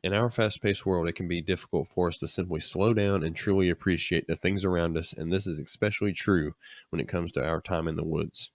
In our fast-paced world, it can be difficult for us to simply slow down and truly appreciate the things around us, and this is especially true when it comes to our time in the woods.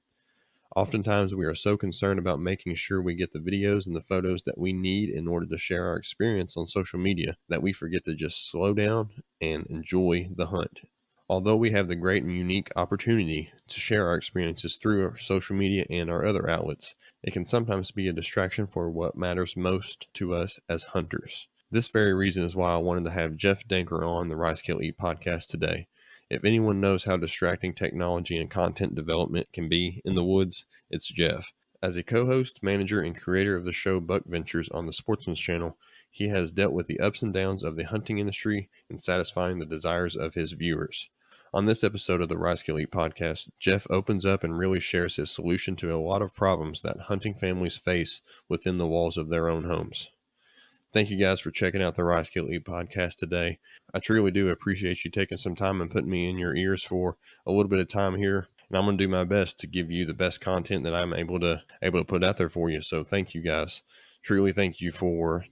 Oftentimes, we are so concerned about making sure we get the videos and the photos that we need in order to share our experience on social media that we forget to just slow down and enjoy the hunt. Although we have the great and unique opportunity to share our experiences through our social media and our other outlets, it can sometimes be a distraction for what matters most to us as hunters. This very reason is why I wanted to have Jeff Danker on the Rice Kill Eat podcast today. If anyone knows how distracting technology and content development can be in the woods, it's Jeff. As a co-host, manager, and creator of the show Buckventures on the Sportsman Channel, he has dealt with the ups and downs of the hunting industry and satisfying the desires of his viewers. On this episode of the Rice Kill Eat podcast, Jeff opens up and really shares his solution to a lot of problems that hunting families face within the walls of their own homes. Thank you guys for checking out the Rice Kill Eat podcast today. I truly do appreciate you taking some time and putting me in your ears for a little bit of time here. And I'm going to do my best to give you the best content that I'm able to put out there for you. So thank you guys. Truly thank you for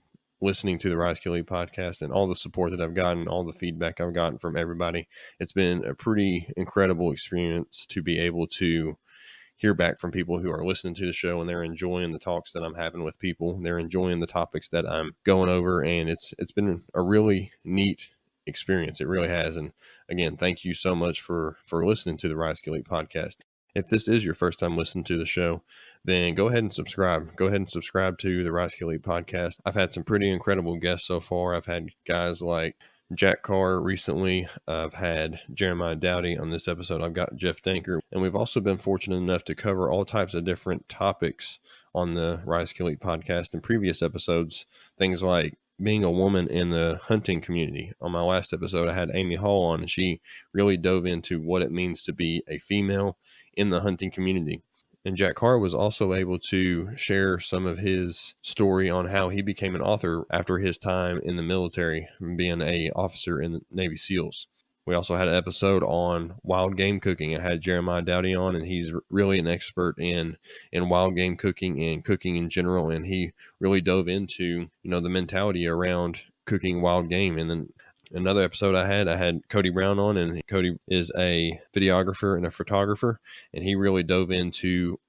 listening to the Rice Kill Eat podcast and all the support that I've gotten, all the feedback I've gotten from everybody. It's been a pretty incredible experience to be able to hear back from people who are listening to the show and they're enjoying the talks that I'm having with people. They're enjoying the topics that I'm going over, and it's been a really neat experience. It really has. And again, thank you so much for listening to the Rice Kill Eat podcast. If this is your first time listening to the show, then go ahead and subscribe. Go ahead and subscribe to the Rice Kill Eat podcast. I've had some pretty incredible guests so far. I've had guys like Jack Carr recently. I've had Jeremiah Dowdy on this episode. I've got Jeff Danker. And we've also been fortunate enough to cover all types of different topics on the Rice Kill Eat podcast in previous episodes. Things like being a woman in the hunting community. On my last episode, I had Amy Hall on, and she really dove into what it means to be a female in the hunting community. And Jack Carr was also able to share some of his story on how he became an author after his time in the military, being an officer in the Navy SEALs. We also had an episode on wild game cooking. I had Jeremiah Dowdy on, and he's really an expert in wild game cooking and cooking in general. And he really dove into, the mentality around cooking wild game. And then another episode I had Cody Brown on, and Cody is a videographer and a photographer, and he really dove into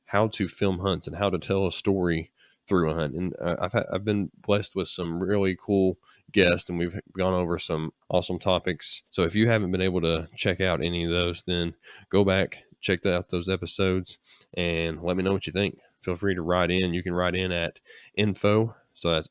how to film hunts and how to tell a story through a hunt. And I've been blessed with some really cool guests, and we've gone over some awesome topics. So if you haven't been able to check out any of those, then go back, check out those episodes, and let me know what you think. Feel free to write in. You can write in at info. So that's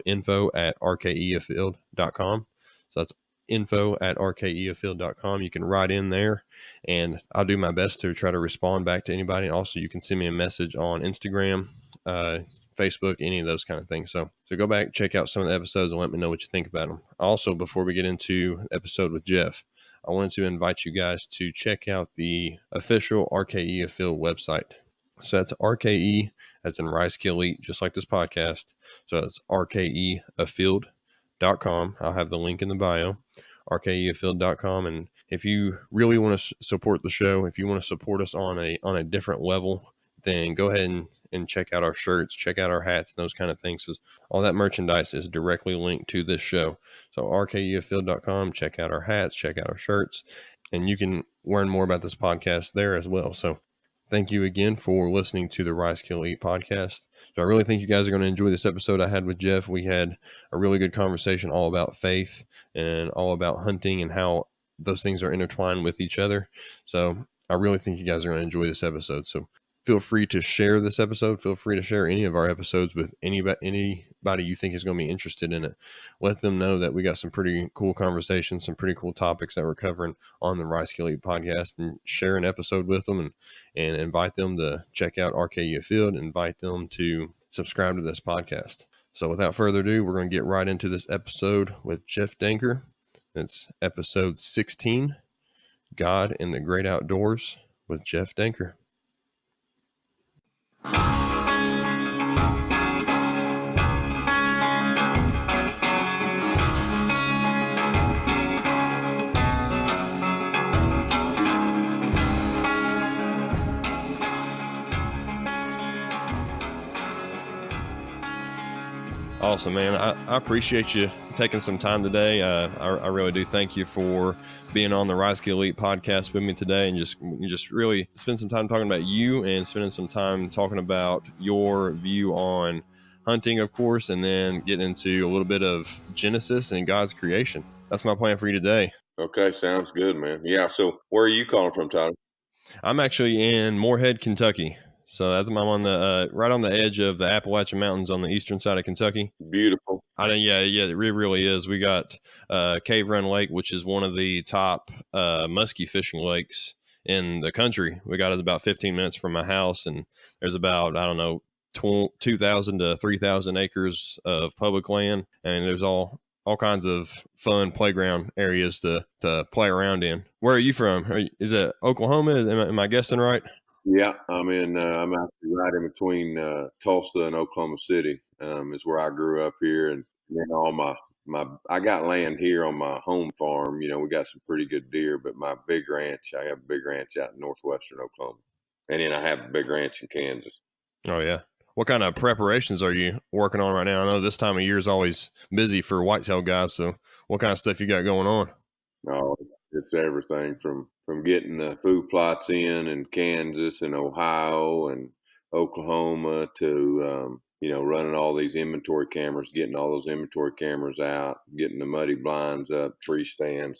info at rkeafield.com. So that's info at rkeafield.com. You can write in there, and I'll do my best to try to respond back to anybody. And also, you can send me a message on Instagram, Facebook, any of those kind of things. So go back, check out some of the episodes, and let me know what you think about them. Also, before we get into the episode with Jeff, I wanted to invite you guys to check out the official RKE Afield website. So that's RKE, as in Rice Kill Eat, just like this podcast. So it's rkeafield.com. I'll have the link in the bio, rkeafield.com. And if you really want to support the show, if you want to support us on a different level, then go ahead and check out our shirts, check out our hats, and those kind of things. Because all that merchandise is directly linked to this show. So rkeafield.com, check out our hats, check out our shirts, and you can learn more about this podcast there as well. So thank you again for listening to the Rice Kill Eat podcast. So I really think you guys are going to enjoy this episode I had with Jeff. We had a really good conversation all about faith and all about hunting and how those things are intertwined with each other. So I really think you guys are going to enjoy this episode. So feel free to share this episode. Feel free to share any of our episodes with anybody you think is going to be interested in it. Let them know that we got some pretty cool conversations, some pretty cool topics that we're covering on the Rice Kill Eat podcast, and share an episode with them and invite them to check out RKE Afield, invite them to subscribe to this podcast. So without further ado, we're going to get right into this episode with Jeff Danker. It's episode 16, God in the Great Outdoors with Jeff Danker. Awesome, man. I appreciate you taking some time today. I really do. Thank you for being on the Rise to Elite podcast with me today, and just really spend some time talking about you and spending some time talking about your view on hunting, of course, and then getting into a little bit of Genesis and God's creation. That's my plan for you today. Okay, sounds good, man. Yeah, so where are you calling from, Tyler? I'm actually in Moorhead, Kentucky. So I'm on the right on the edge of the Appalachian Mountains on the eastern side of Kentucky. Beautiful. Yeah, it really is. We got Cave Run Lake, which is one of the top muskie fishing lakes in the country. We got it about 15 minutes from my house, and there's about, I don't know, 2,000 to 3,000 acres of public land, and there's all kinds of fun playground areas to play around in. Where are you from? Is it Oklahoma? Am I guessing right? Yeah, I'm actually right in between Tulsa and Oklahoma City. Is where I grew up here, and then all my I got land here on my home farm. You know, we got some pretty good deer, but my big ranch, I have a big ranch out in northwestern Oklahoma, and then I have a big ranch in Kansas. Oh yeah. What kind of preparations are you working on right now? I know this time of year is always busy for whitetail guys. So what kind of stuff you got going on? No, it's everything from getting the food plots in Kansas and Ohio and Oklahoma to running all these inventory cameras, getting all those inventory cameras out, getting the muddy blinds up, tree stands.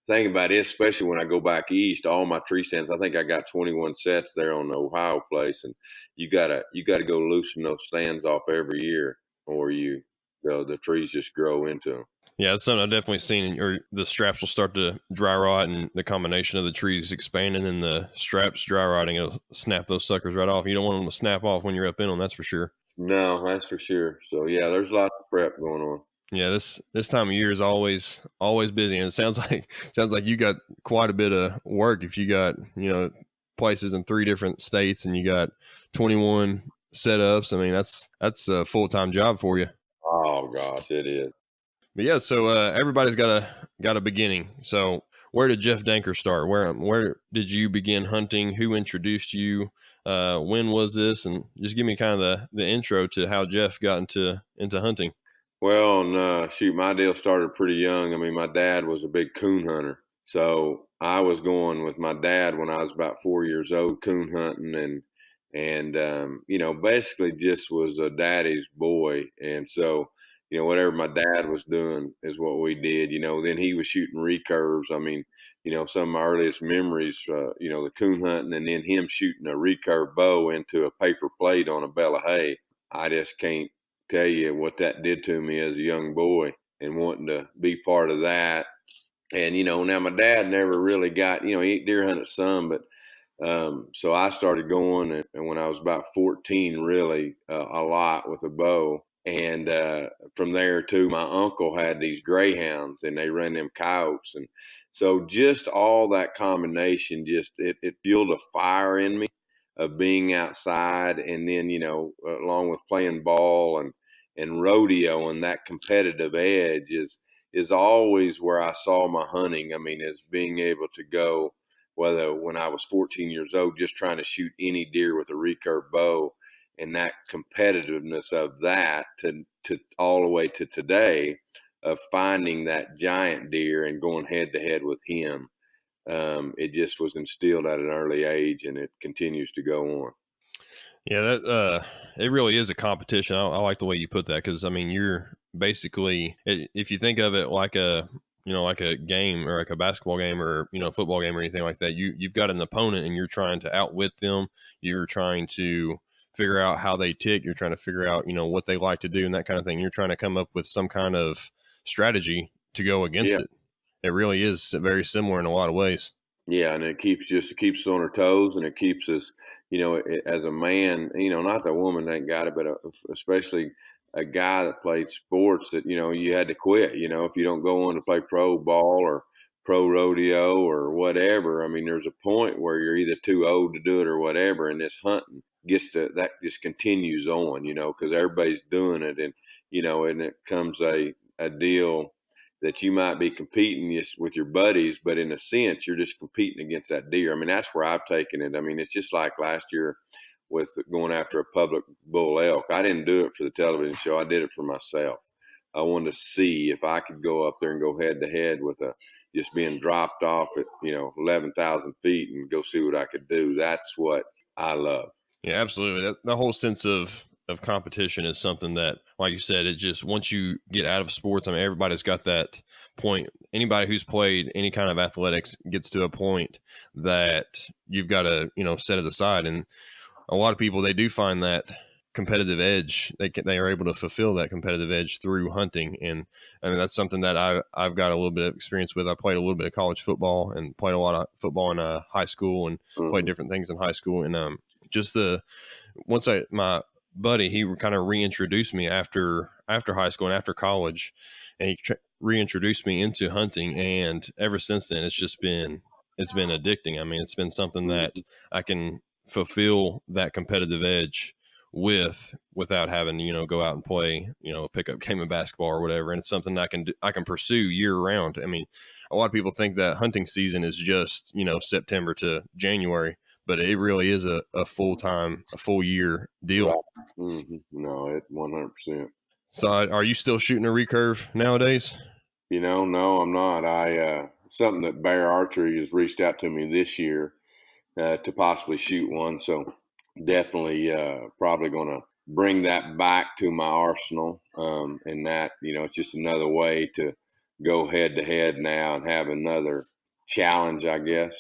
Think about it, especially when I go back east, all my tree stands. I think I got 21 sets there on the Ohio place, and you gotta go loosen those stands off every year, or the trees just grow into them. Yeah, that's something I've definitely seen. Or the straps will start to dry rot, and the combination of the trees expanding and the straps dry rotting, it'll snap those suckers right off. You don't want them to snap off when you're up in them, that's for sure. No, that's for sure. So yeah, there's lots of prep going on. Yeah, this time of year is always busy, and it sounds like sounds like you got quite a bit of work. If you got places in 3 different states, and you got 21 setups, I mean that's a full time job for you. Oh gosh, it is. But yeah, so everybody's got a beginning. So where did Jeff Danker start? Where did you begin hunting? Who introduced you? When was this? And just give me kind of the intro to how Jeff got into hunting. Well, and shoot, my deal started pretty young. I mean, my dad was a big coon hunter, so I was going with my dad when I was about 4 years old, coon hunting, and basically just was a daddy's boy. And so, whatever my dad was doing is what we did. Then he was shooting recurves. I mean, some of my earliest memories, the coon hunting, and then him shooting a recurve bow into a paper plate on a bale of hay. I just can't tell you what that did to me as a young boy and wanting to be part of that. And now my dad never really got, he deer hunted some, but so I started going, and when I was about 14, really a lot with a bow. And from there too, my uncle had these greyhounds, and they ran them coyotes, and so just all that combination, just it fueled a fire in me of being outside, and then along with playing ball and rodeo, and that competitive edge is always where I saw my hunting. I mean, is being able to go, whether when I was 14 years old, just trying to shoot any deer with a recurve bow, and that competitiveness of that to all the way to today of finding that giant deer and going head to head with him. It just was instilled at an early age, and it continues to go on. Yeah, that it really is a competition. I like the way you put that, because I mean, you're basically, if you think of it like a like a game, or like a basketball game, or a football game or anything like that, you've got an opponent and you're trying to outwit them. You're trying to figure out how they tick. You're trying to figure out what they like to do and that kind of thing. You're trying to come up with some kind of strategy to go against Yeah. it. It really is very similar in a lot of ways. Yeah, and it keeps us on our toes, and it keeps us, as a man, not the woman that got it, but especially a guy that played sports that you had to quit. If you don't go on to play pro ball or pro rodeo or whatever. I mean, there's a point where you're either too old to do it or whatever, and this hunting that just continues on, because everybody's doing it, and it comes a deal that you might be competing just with your buddies, but in a sense, you're just competing against that deer. I mean, that's where I've taken it. I mean, it's just like last year with going after a public bull elk. I didn't do it for the television show. I did it for myself. I wanted to see if I could go up there and go head to head with a just being dropped off at 11,000 feet and go see what I could do. That's what I love. Yeah, absolutely. The whole sense of competition is something that, like you said, it just once you get out of sports, I mean, everybody's got that point. Anybody who's played any kind of athletics gets to a point that you've got to, set it aside. And a lot of people, they do find that competitive edge. They are able to fulfill that competitive edge through hunting, and I mean that's something that I've got a little bit of experience with. I played a little bit of college football and played a lot of football in high school, and played Mm-hmm. different things in high school. And just my buddy, he kind of reintroduced me after high school and after college, and he reintroduced me into hunting, and ever since then it's been addicting. I mean, it's been something that I can fulfill that competitive edge without having to go out and play a pickup game of basketball or whatever. And it's something I can pursue year round. I mean, a lot of people think that hunting season is just September to January, but it really is a full year deal. Right. Mm-hmm. No, it 100%. So are you still shooting a recurve nowadays? No, I'm not. I something that Bear Archery has reached out to me this year to possibly shoot one. So definitely probably going to bring that back to my arsenal. And that, it's just another way to go head to head now and have another challenge, I guess.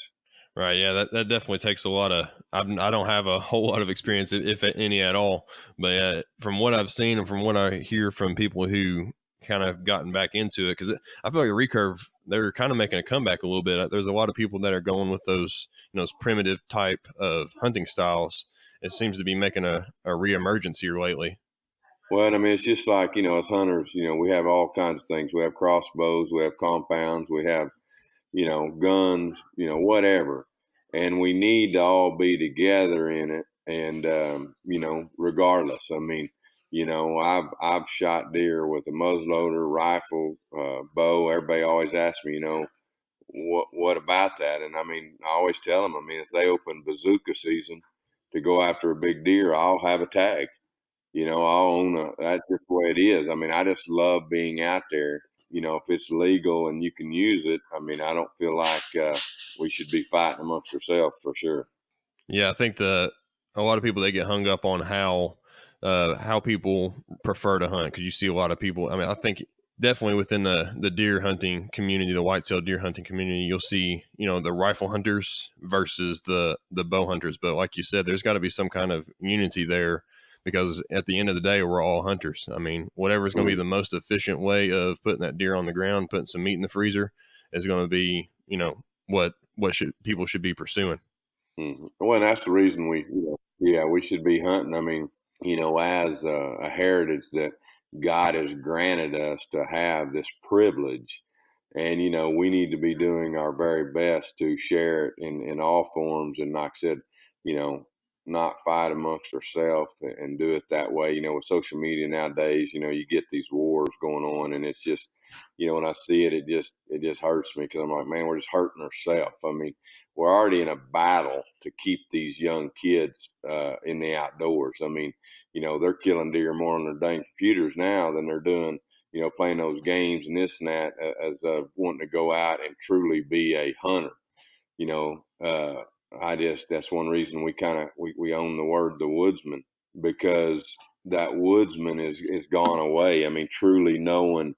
Right. Yeah, that definitely takes a lot of. I don't have a whole lot of experience, if any at all. But from what I've seen and from what I hear from people who kind of gotten back into it, because I feel like the recurve, they're kind of making a comeback a little bit. There's a lot of people that are going with those those primitive type of hunting styles. It seems to be making a reemergence here lately. Well, I mean, it's just like, as hunters, we have all kinds of things. We have crossbows, we have compounds, we have guns, whatever. And we need to all be together in it. And, regardless, I mean, I've shot deer with a muzzleloader, rifle, bow. Everybody always asks me, what about that? And I mean, I always tell them, I mean, if they open bazooka season to go after a big deer, I'll have a tag. I'll own that's just the way it is. I mean, I just love being out there. If it's legal and you can use it, I mean, I don't feel like we should be fighting amongst ourselves for sure. Yeah, I think a lot of people, they get hung up on how people prefer to hunt, because you see a lot of people. I mean, I think definitely within the deer hunting community, the whitetail deer hunting community, you'll see the rifle hunters versus the bow hunters. But like you said, there's got to be some kind of unity there, because at the end of the day, we're all hunters. I mean, whatever is going to be the most efficient way of putting that deer on the ground, putting some meat in the freezer, is going to be what should people should be pursuing. Mm-hmm. Well, and that's the reason we should be hunting. I mean, as a heritage that God has granted us to have this privilege, and we need to be doing our very best to share it in all forms. And like I said, you know, not fight amongst ourselves and do it that way. With social media nowadays, you get these wars going on, and it's just, when I see it, it just hurts me, because I'm like, man, we're just hurting ourselves. I mean, we're already in a battle to keep these young kids in the outdoors. I mean, they're killing deer more on their dang computers now than they're doing, playing those games and this and that, as wanting to go out and truly be a hunter. You know, that's one reason we own the word the woodsman, because that woodsman is gone away. I mean, truly knowing,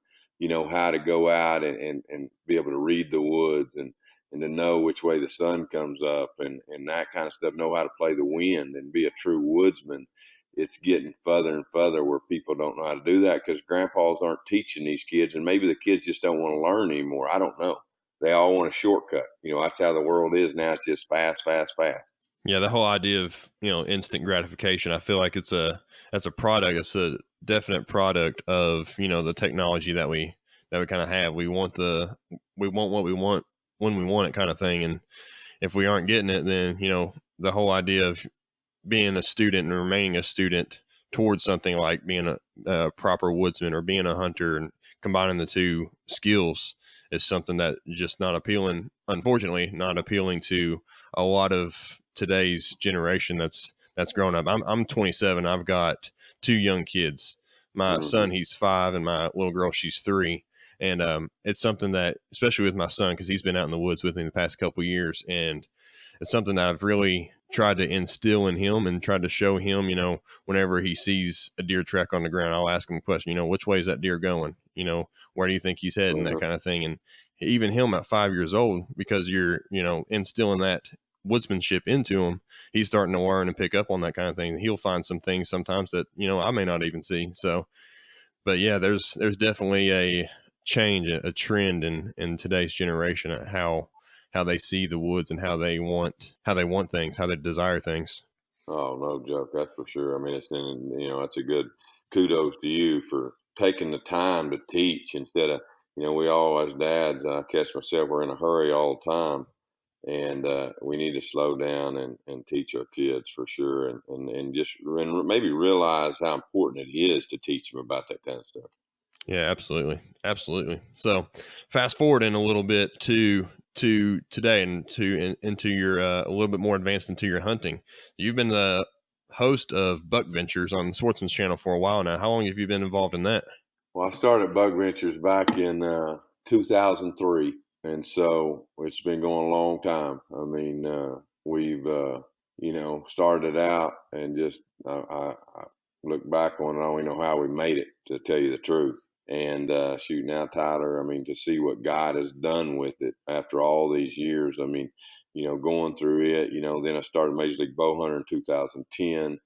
how to go out and be able to read the woods, and to know which way the sun comes up, and that kind of stuff, know how to play the wind and be a true woodsman. It's getting further and further where people don't know how to do that, because grandpas aren't teaching these kids, and maybe the kids just don't want to learn anymore. I don't know. They all want a shortcut. That's how the world is now. It's just fast, fast, fast. Yeah, the whole idea of instant gratification, I feel like that's a product. It's a definite product of the technology that we kind of have. We want what we want when we want it, kind of thing. And if we aren't getting it, then the whole idea of being a student and remaining a student towards something like being a proper woodsman or being a hunter, and combining the two skills, is something that just not appealing, unfortunately, not appealing to a lot of today's generation. That's that's grown up. I'm 27. I've got two young kids. My Mm-hmm. son, he's 5, and my little girl, she's 3. And it's something that, especially with my son, because he's been out in the woods with me the past couple of years, and it's something that I've really tried to instill in him and tried to show him, whenever he sees a deer track on the ground, I'll ask him a question, which way is that deer going? Where do you think he's heading? That Uh-huh. kind of thing. And even him at 5 years old, because you're, instilling that woodsmanship into him, he's starting to learn and pick up on that kind of thing. He'll find some things sometimes that, I may not even see. So, but yeah, there's definitely a change, a trend in today's generation at how they see the woods and how they want things, how they desire things. Oh, no joke. That's for sure. I mean, that's a good kudos to you for taking the time to teach instead of, we all as dads, I catch myself, we're in a hurry all the time. And we need to slow down and teach our kids for sure. And just and maybe realize how important it is to teach them about that kind of stuff. Yeah, absolutely, absolutely. So, fast forward in a little bit to today and into your a little bit more advanced into your hunting. You've been the host of Buckventures on the Sportsman's Channel for a while now. How long have you been involved in that? Well, I started Buckventures back in 2003, and so it's been going a long time. I mean, we've started out and just I look back on it. I don't even know how we made it, to tell you the truth. And shoot, now Tyler, I mean, to see what God has done with it after all these years. I mean, going through it. Then I started Major League Bow Hunter in 2010.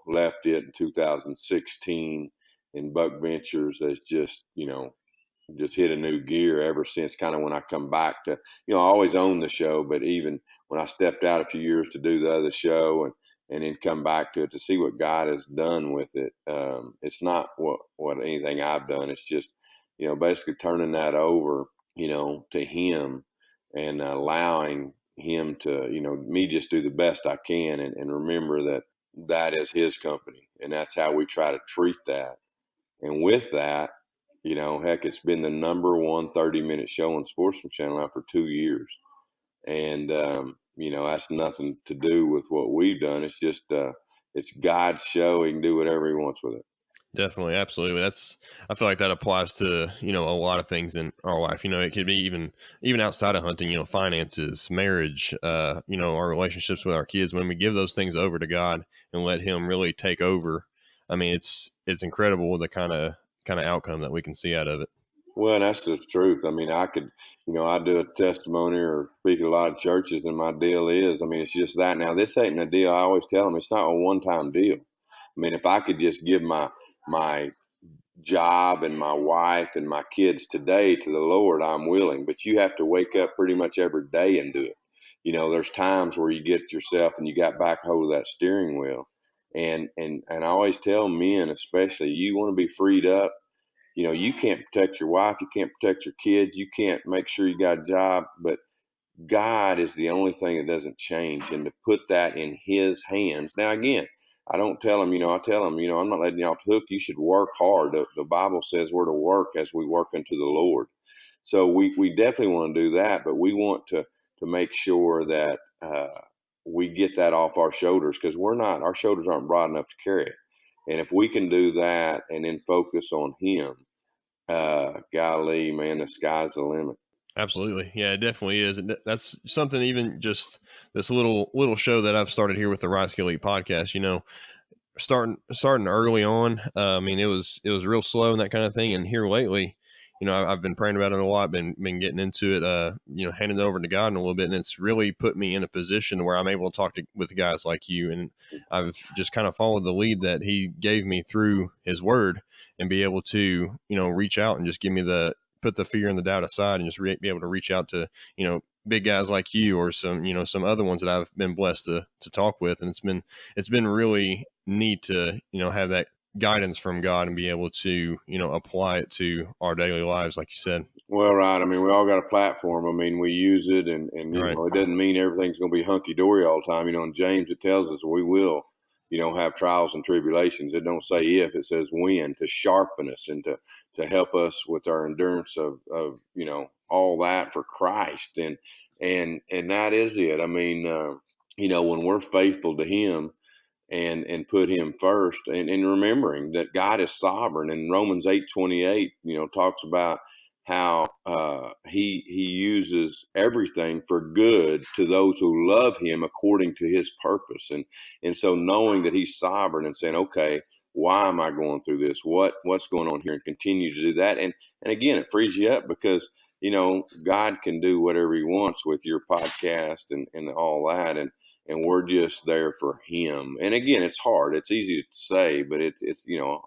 Left it in 2016, and Buck Ventures has just hit a new gear ever since, kind of when I come back to, I always owned the show, but even when I stepped out a few years to do the other show and then come back to it to see what God has done with it. It's not what anything I've done. It's just, basically turning that over, to him and allowing him to, me just do the best I can and remember that that is his company. And that's how we try to treat that. And with that, heck, it's been the number one 30-minute show on Sportsman Channel now for 2 years. And, that's nothing to do with what we've done. It's just, it's God's show. He can do whatever he wants with it. Definitely, absolutely. I feel like that applies to, a lot of things in our life. It could be even outside of hunting, finances, marriage, our relationships with our kids. When we give those things over to God and let him really take over, I mean, it's incredible the kind of outcome that we can see out of it. Well, that's the truth. I mean, I could, I do a testimony or speak at a lot of churches, and my deal is, I mean, it's just that. Now, this ain't a deal. I always tell them it's not a one-time deal. I mean, if I could just give my job and my wife and my kids today to the Lord, I'm willing. But you have to wake up pretty much every day and do it. There's times where you get yourself and you got back hold of that steering wheel. And I always tell men, especially, you want to be freed up. You can't protect your wife, you can't protect your kids, you can't make sure you got a job, but God is the only thing that doesn't change, and to put that in his hands. Now, again, I don't tell them, I tell them, I'm not letting you off the hook. You should work hard. The Bible says we're to work as we work unto the Lord. So we definitely want to do that, but we want to make sure that we get that off our shoulders, because our shoulders aren't broad enough to carry it. And if we can do that and then focus on him, golly, man, the sky's the limit. Absolutely. Yeah, it definitely is. And that's something, even just this little show that I've started here with the Rice Elite podcast, starting early on. I mean, it was real slow and that kind of thing. And here lately, I've been praying about it a lot, been getting into it, handing it over to God in a little bit. And it's really put me in a position where I'm able to talk with guys like you. And I've just kind of followed the lead that he gave me through his word, and be able to, reach out and just put the fear and the doubt aside, and just be able to reach out to, big guys like you, or some other ones that I've been blessed to talk with. And it's been really neat to, have that guidance from God and be able to, apply it to our daily lives, like you said. Well, right. I mean, we all got a platform. I mean, we use it, and Right. it doesn't mean everything's going to be hunky dory all the time. In James it tells us we will, have trials and tribulations. It don't say if, it says when, to sharpen us and to help us with our endurance of all that for Christ, and that is it. I mean, when we're faithful to Him, and put him first, and remembering that God is sovereign. And Romans 8:28, talks about how he uses everything for good to those who love him according to his purpose. And so knowing that he's sovereign and saying, okay, why am I going through this? What's going on here? And continue to do that. And again, it frees you up because God can do whatever he wants with your podcast and all that. And we're just there for him. And again, it's hard. It's easy to say, but it's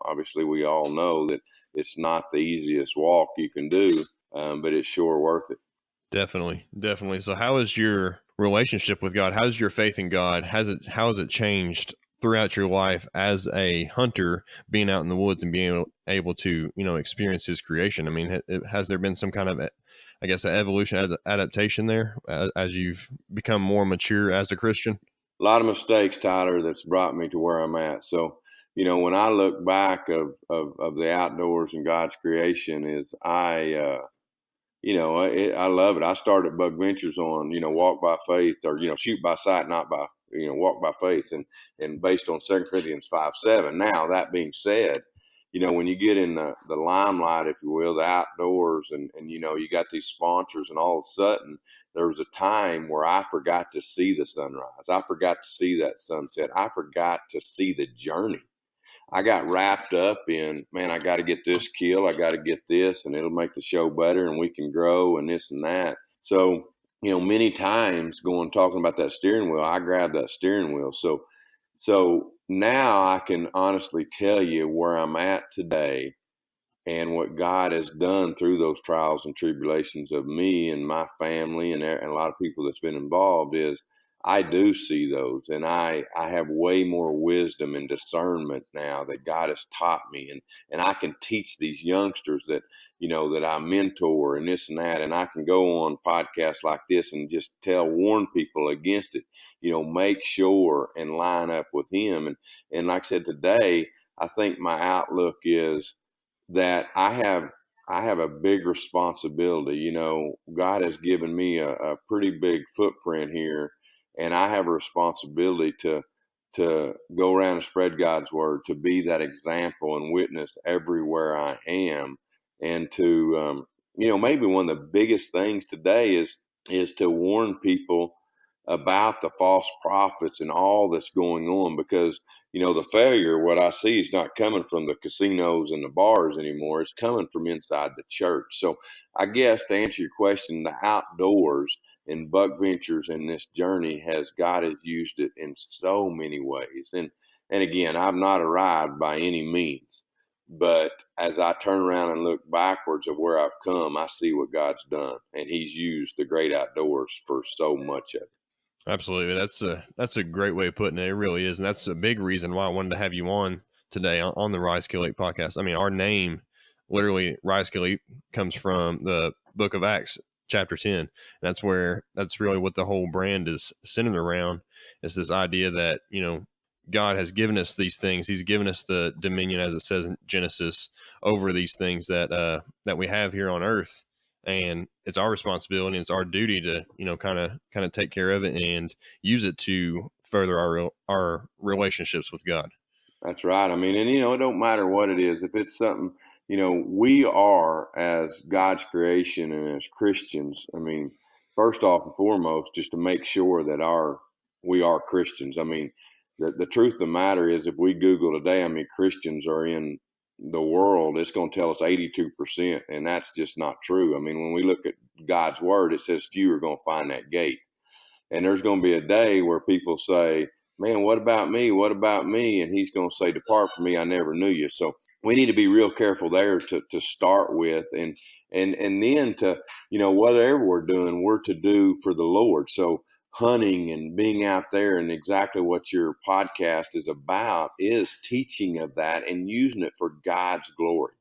obviously we all know that it's not the easiest walk you can do, but it's sure worth it. Definitely, definitely. So how is your relationship with God? How's your faith in God? How has it changed throughout your life as a hunter, being out in the woods and being able to, experience his creation? I mean, has there been some kind of, I guess, an evolution adaptation there as you've become more mature as a Christian? A lot of mistakes, Tyler, that's brought me to where I'm at. So, when I look back of the outdoors and God's creation, is I love it. I started Buckventures on, walk by faith, or, shoot by sight, not by, walk by faith, and based on 2 Corinthians 5:7. Now, that being said, when you get in the limelight, if you will, the outdoors, and you got these sponsors, and all of a sudden there was a time where I forgot to see the sunrise. I forgot to see that sunset. I forgot to see the journey. I got wrapped up in, man, I got to get this kill. I got to get this, and it'll make the show better, and we can grow and this and that. So, many times talking about that steering wheel, I grabbed that steering wheel. So now I can honestly tell you where I'm at today and what God has done through those trials and tribulations of me and my family and a lot of people that's been involved is I do see those, and I have way more wisdom and discernment now that God has taught me, and I can teach these youngsters that that I mentor and this and that, and I can go on podcasts like this and just warn people against it. Make sure and line up with him, and like I said today, I think my outlook is that I have a big responsibility. God has given me a pretty big footprint here, and I have a responsibility to go around and spread God's word, to be that example and witness everywhere I am, and to maybe one of the biggest things today is to warn people about the false prophets and all that's going on, because the failure, what I see, is not coming from the casinos and the bars anymore. It's coming from inside the church. So I guess to answer your question, the outdoors and Buck Ventures in this journey God has used it in so many ways. And again, I've not arrived by any means, but as I turn around and look backwards of where I've come, I see what God's done, and he's used the great outdoors for so much of it. Absolutely. That's a great way of putting it. It really is. And that's a big reason why I wanted to have you on today on the Rise Kill Eat podcast. I mean, our name, literally, Rise Kill Eat, comes from the book of Acts, chapter 10. That's really what the whole brand is centered around, is this idea that, God has given us these things. He's given us the dominion, as it says in Genesis, over these things that we have here on earth, and it's our responsibility, it's our duty to kind of take care of it and use it to further our relationships with God. That's right. I mean, and it don't matter what it is. If it's something, we are, as God's creation and as Christians. I mean, first off and foremost, just to make sure that we are Christians. I mean, the truth of the matter is, if we Google today, I mean, Christians are in the world, it's going to tell us 82%, and that's just not true. I mean, when we look at God's word, it says few are going to find that gate. And there's going to be a day where people say, man, what about me? What about me? And he's going to say, depart from me, I never knew you. So we need to be real careful there to start with. And then to, whatever we're doing, we're to do for the Lord. So hunting and being out there, and exactly what your podcast is about, is teaching of that and using it for God's glory.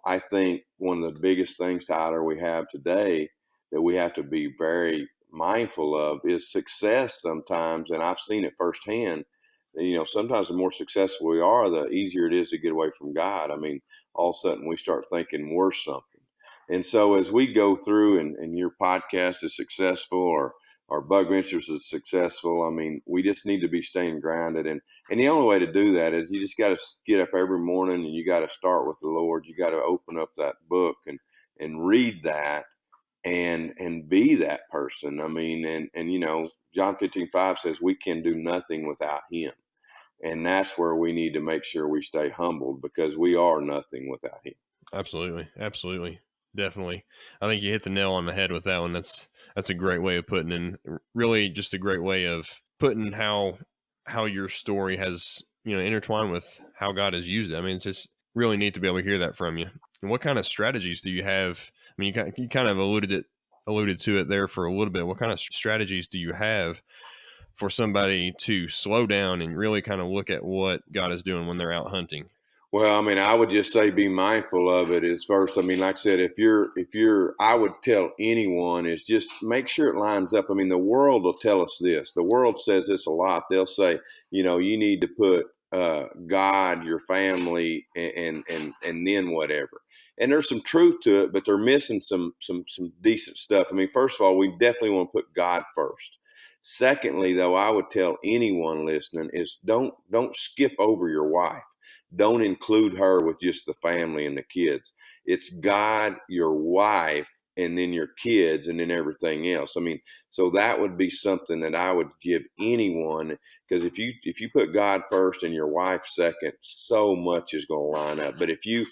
I think one of the biggest things, Tyler, we have today that we have to be very mindful of is success sometimes. And I've seen it firsthand. Sometimes the more successful we are, the easier it is to get away from God. I mean, all of a sudden we start thinking we're something. And so as we go through, and your podcast is successful, or or Buckventures is successful. I mean, we just need to be staying grounded, and the only way to do that is you just got to get up every morning and you got to start with the Lord. You got to open up that book and read that and be that person. I mean, and John 15:5 says we can do nothing without Him. And that's where we need to make sure we stay humbled, because we are nothing without Him. Absolutely. Absolutely. Definitely. I think you hit the nail on the head with that one. That's a great way of putting in, really just a great way of putting how your story has, intertwined with how God has used it. I mean, it's just really neat to be able to hear that from you. And what kind of strategies do you have? I mean, you kind of alluded to it there for a little bit. What kind of strategies do you have for somebody to slow down and really kind of look at what God is doing when they're out hunting? Well, I mean, I would just say be mindful of it is first. I mean, like I said, I would tell anyone is just make sure it lines up. I mean, the world will tell us this. The world says this a lot. They'll say, you need to put God, your family, and then whatever. And there's some truth to it, but they're missing some decent stuff. I mean, first of all, we definitely want to put God first. Secondly, though, I would tell anyone listening is don't skip over your wife. Don't include her with just the family and the kids. It's God, your wife, and then your kids, and then everything else. I mean, so that would be something that I would give anyone, because if you put God first and your wife second, so much is going to line up. But if you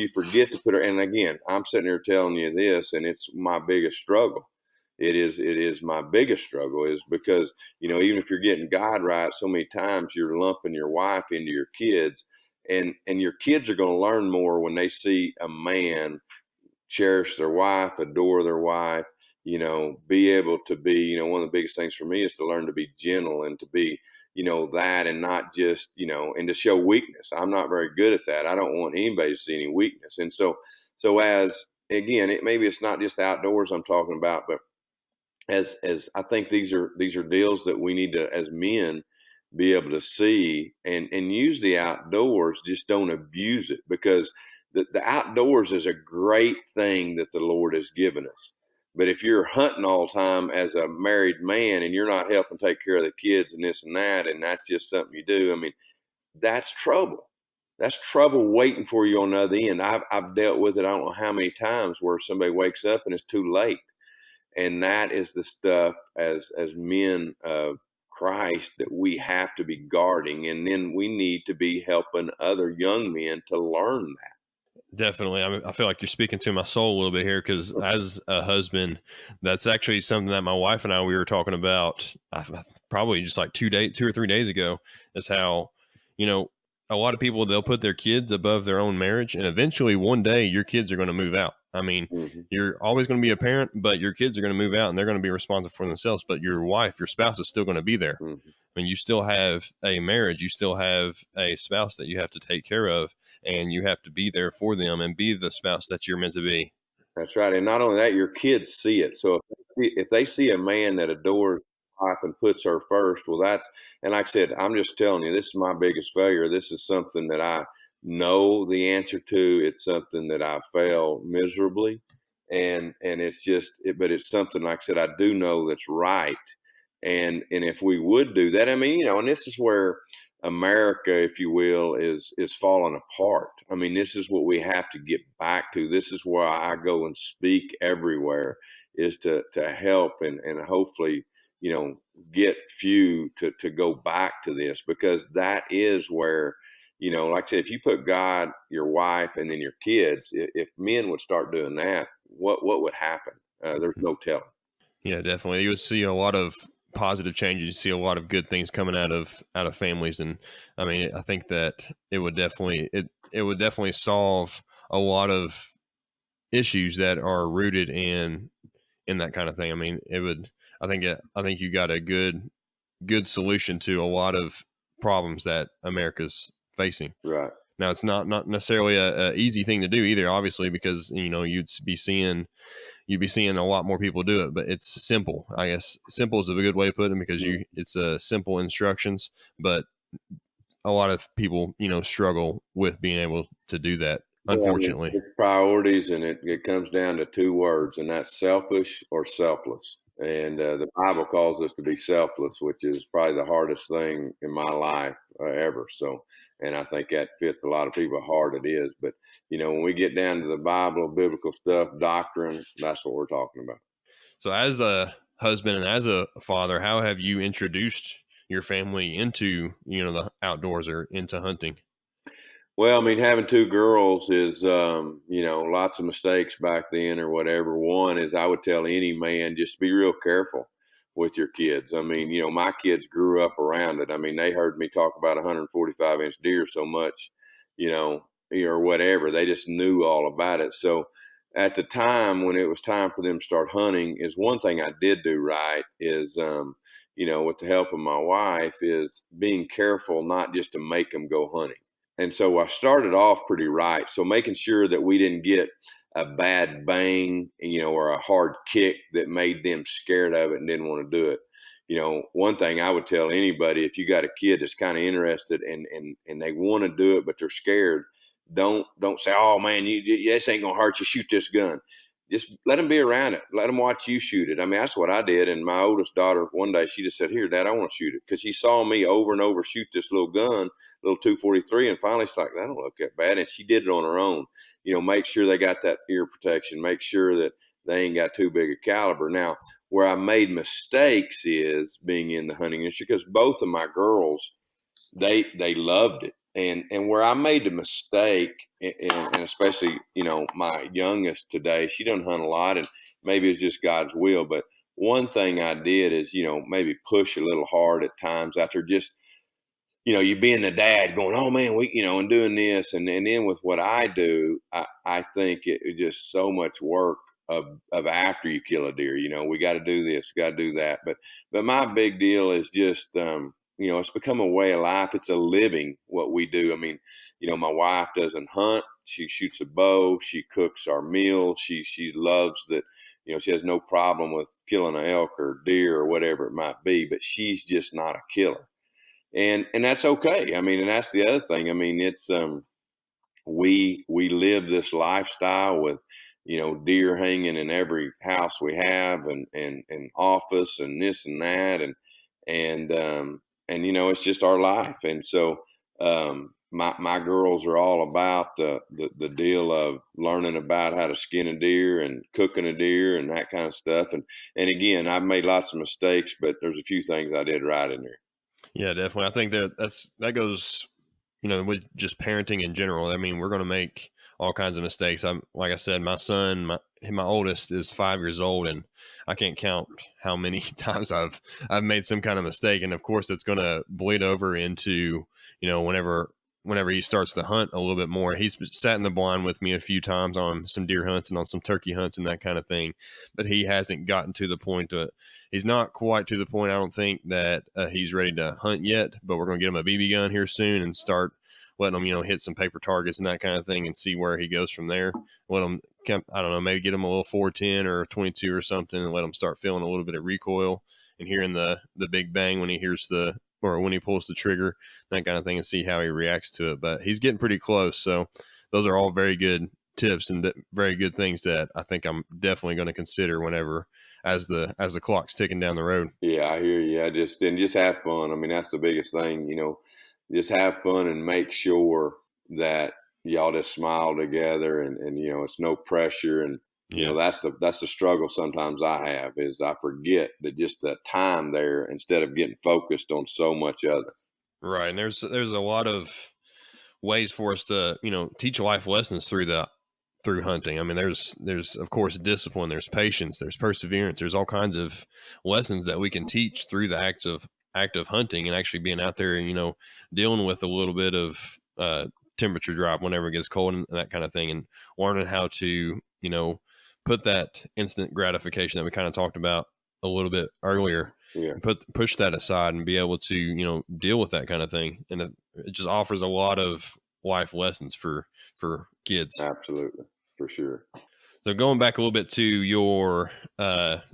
forget to put her, and again, I'm sitting here telling you this, and it's my biggest struggle. It is my biggest struggle, is because even if you're getting God right, so many times you're lumping your wife into your kids, and your kids are going to learn more when they see a man cherish their wife, adore their wife, be able to be, one of the biggest things for me is to learn to be gentle and to be, that, and not just, and to show weakness. I'm not very good at that. I don't want anybody to see any weakness. And so as again, maybe it's not just outdoors I'm talking about, but as I think these are deals that we need to, as men, be able to see and use the outdoors. Just don't abuse it, because the outdoors is a great thing that the Lord has given us. But if you're hunting all the time as a married man and you're not helping take care of the kids and this and that, and that's just something you do, I mean, that's trouble. That's trouble waiting for you on the other end. I've dealt with it, I don't know how many times, where somebody wakes up and it's too late. And that is the stuff, as men of Christ, that we have to be guarding, and then we need to be helping other young men to learn that. Definitely. I feel like you're speaking to my soul a little bit here, because as a husband, that's actually something that my wife and we were talking about probably just like 2 or 3 days ago, is how, you know, a lot of people, they'll put their kids above their own marriage, and eventually one day your kids are going to move out. I mean, Mhm. you're always going to be a parent, but your kids are going to move out and they're going to be responsible for themselves. But your wife, your spouse is still going to be there. Mhm. I mean, you still have a marriage, you still have a spouse that you have to take care of, and you have to be there for them and be the spouse that you're meant to be. That's right. And not only that, your kids see it. So if they see a man that adores his wife and puts her first, well, and like I said, I'm just telling you, this is my biggest failure. This is something that I know the answer to. It's something that I fail miserably. And it's but it's something, like I said, I do know that's right. And if we would do that, I mean, and this is where America, if you will, is falling apart. I mean, this is what we have to get back to. This is where I go and speak everywhere, is to help and hopefully, get few to go back to this, because that is where, like I said, if you put God, your wife, and then your kids, if men would start doing that, what would happen? There's no telling. Yeah, definitely. You would see a lot of positive changes. You see a lot of good things coming out of families, and I mean, I think that it would definitely solve a lot of issues that are rooted in that kind of thing. I mean, it would. I think you got a good solution to a lot of problems that America's facing. Right. Now, it's not necessarily a easy thing to do either, obviously, because you'd be seeing a lot more people do it, but it's simple. I guess simple is a good way to put it, because it's simple instructions, but a lot of people, struggle with being able to do that, Well, I mean, unfortunately. it's priorities, and it comes down to two words, and that's selfish or selfless. And the Bible calls us to be selfless, which is probably the hardest thing in my life ever. So, and I think that fits a lot of people how hard it is. But, when we get down to the Bible, biblical stuff, doctrine, that's what we're talking about. So, as a husband and as a father, how have you introduced your family into the outdoors or into hunting? Well, I mean, having two girls is, lots of mistakes back then or whatever. One is I would tell any man just be real careful with your kids. I mean, my kids grew up around it. I mean, they heard me talk about 145-inch deer so much, or whatever. They just knew all about it. So at the time when it was time for them to start hunting, is one thing I did do right is, with the help of my wife, is being careful not just to make them go hunting. And so I started off pretty right. So making sure that we didn't get a bad bang, or a hard kick that made them scared of it and didn't want to do it. One thing I would tell anybody, if you got a kid that's kind of interested and they want to do it, but they're scared, don't say, "Oh man, this ain't gonna hurt you. Shoot this gun." Just let them be around it. Let them watch you shoot it. I mean, that's what I did. And my oldest daughter, one day, she just said, "Here, Dad, I want to shoot it," because she saw me over and over shoot this little gun, little 243, and finally she's like, "That don't look that bad," and she did it on her own. Make sure they got that ear protection. Make sure that they ain't got too big a caliber. Now, where I made mistakes is being in the hunting industry, because both of my girls, they loved it. And where I made the mistake, and especially my youngest today, she doesn't hunt a lot, and maybe it's just God's will. But one thing I did is maybe push a little hard at times after just you being the dad going, "Oh man, and doing this." And then with what I do, I think it's just so much work of after you kill a deer, we got to do this, we got to do that. But my big deal is just, it's become a way of life. It's a living what we do. I mean, my wife doesn't hunt. She shoots a bow. She cooks our meals. She loves that, she has no problem with killing an elk or deer or whatever it might be, but she's just not a killer. And that's okay. I mean, and that's the other thing. I mean, it's we live this lifestyle with deer hanging in every house we have, and office and this and that, and it's just our life. And so my girls are all about the deal of learning about how to skin a deer and cooking a deer and that kind of stuff. And again, I've made lots of mistakes, but there's a few things I did right in there. Yeah, definitely. I think that goes, with just parenting in general. I mean, we're going to make all kinds of mistakes. I'm like I said, my son, my oldest is 5 years old, and I can't count how many times I've made some kind of mistake. And of course, it's going to bleed over into whenever he starts to hunt a little bit more. He's sat in the blind with me a few times on some deer hunts and on some turkey hunts and that kind of thing, but he hasn't gotten to the point. He's not quite to the point, I don't think, that he's ready to hunt yet. But we're going to get him a BB gun here soon and start letting him, hit some paper targets and that kind of thing, and see where he goes from there. Let him, I don't know, maybe get him a little 410 or 22 or something, and let him start feeling a little bit of recoil and hearing the big bang when he hears or when he pulls the trigger, that kind of thing, and see how he reacts to it. But he's getting pretty close. So those are all very good tips and very good things that I think I'm definitely going to consider whenever, as the clock's ticking down the road. Yeah, I hear you. Just have fun. I mean, that's the biggest thing, just have fun and make sure that y'all just smile together, and it's no pressure. And Yeah. that's the struggle sometimes I have, is I forget that just the time there instead of getting focused on so much other. Right. And there's a lot of ways for us to, teach life lessons through hunting. I mean, there's of course discipline, there's patience, there's perseverance, there's all kinds of lessons that we can teach through the act of hunting, and actually being out there and, dealing with a little bit of temperature drop whenever it gets cold and that kind of thing, and learning how to, put that instant gratification that we kind of talked about a little bit earlier, Yeah, and push that aside and be able to, deal with that kind of thing. And it just offers a lot of life lessons for kids. absolutely, for sure. So going back a little bit to your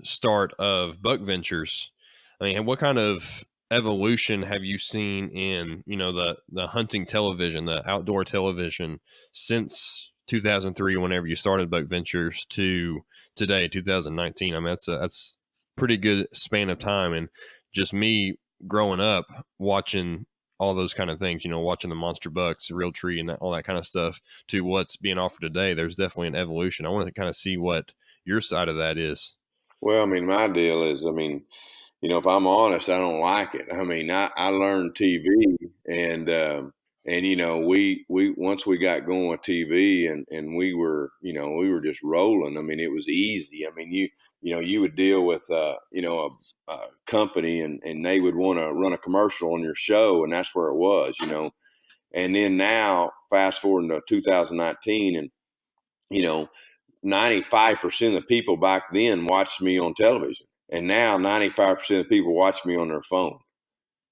start of Buckventures, I mean, what kind of evolution have you seen in, the hunting television, the outdoor television, since 2003, whenever you started Buckventures, to today, 2019? I mean, that's pretty good span of time. And just me growing up watching all those kind of things, watching the monster bucks, real tree, and all that kind of stuff, to what's being offered today, there's definitely an evolution. I want to kind of see what your side of that is. Well, I mean, my deal is, I mean, if I'm honest, I don't like it. I mean, I learned TV, and we once we got going with TV, and we were just rolling. I mean, it was easy. I mean, you would deal with a company, and they would want to run a commercial on your show, and that's where it was. And then now, fast forward to 2019, and you know 95% of the people back then watched me on television. And now 95% of people watch me on their phone,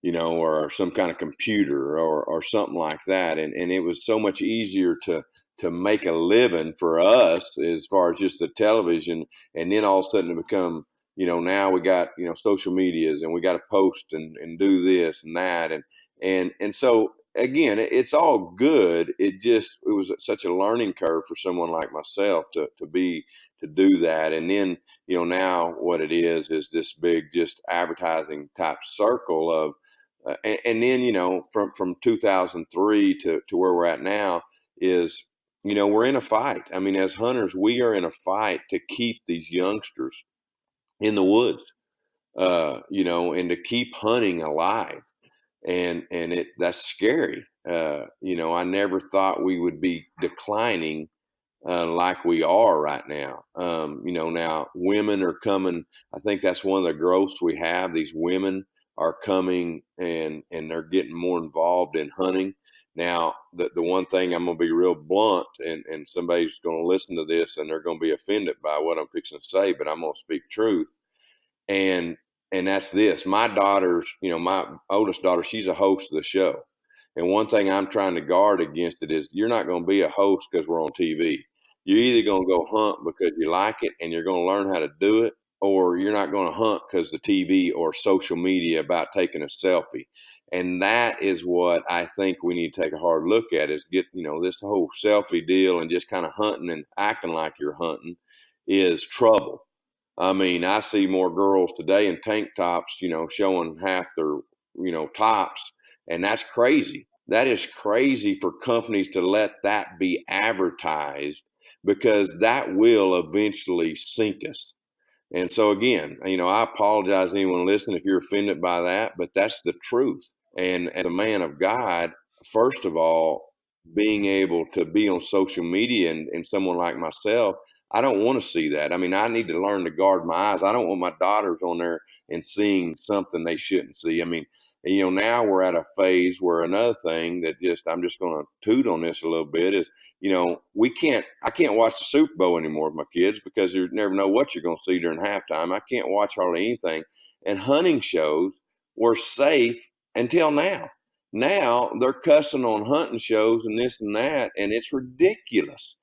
or some kind of computer, or something like that. And it was so much easier to make a living for us as far as just the television. And then all of a sudden it become, now we got, social medias, and we got to post and do this and that. And so again, it's all good. It was such a learning curve for someone like myself to do that. And then, now what it is this big, just advertising type circle of, and then, from 2003 to where we're at now is, we're in a fight. I mean, as hunters, we are in a fight to keep these youngsters in the woods, and to keep hunting alive. And that's scary. I never thought we would be declining like we are right now. Now women are coming. I think that's one of the growths we have. These women are coming, and they're getting more involved in hunting. Now, the one thing, I'm going to be real blunt, and somebody's going to listen to this and they're going to be offended by what I'm fixing to say, but I'm going to speak truth. And that's this. My daughter's, my oldest daughter, she's a host of the show. And one thing I'm trying to guard against it is, you're not going to be a host because we're on TV. You're either going to go hunt because you like it and you're going to learn how to do it, or you're not going to hunt because the TV or social media about taking a selfie. And that is what I think we need to take a hard look at, is get, this whole selfie deal and just kind of hunting and acting like you're hunting is trouble. I mean, I see more girls today in tank tops, showing half their, tops. And that's crazy. That is crazy for companies to let that be advertised, because that will eventually sink us. And so again, I apologize to anyone listening if you're offended by that, but that's the truth. And as a man of God, first of all, being able to be on social media, and someone like myself, I don't want to see that. I mean, I need to learn to guard my eyes. I don't want my daughters on there and seeing something they shouldn't see. I mean, now we're at a phase where, another thing that I'm just going to toot on this a little bit is, I can't watch the Super Bowl anymore with my kids, because you never know what you're going to see during halftime. I can't watch hardly anything. And hunting shows were safe until now. Now they're cussing on hunting shows and this and that, and it's ridiculous.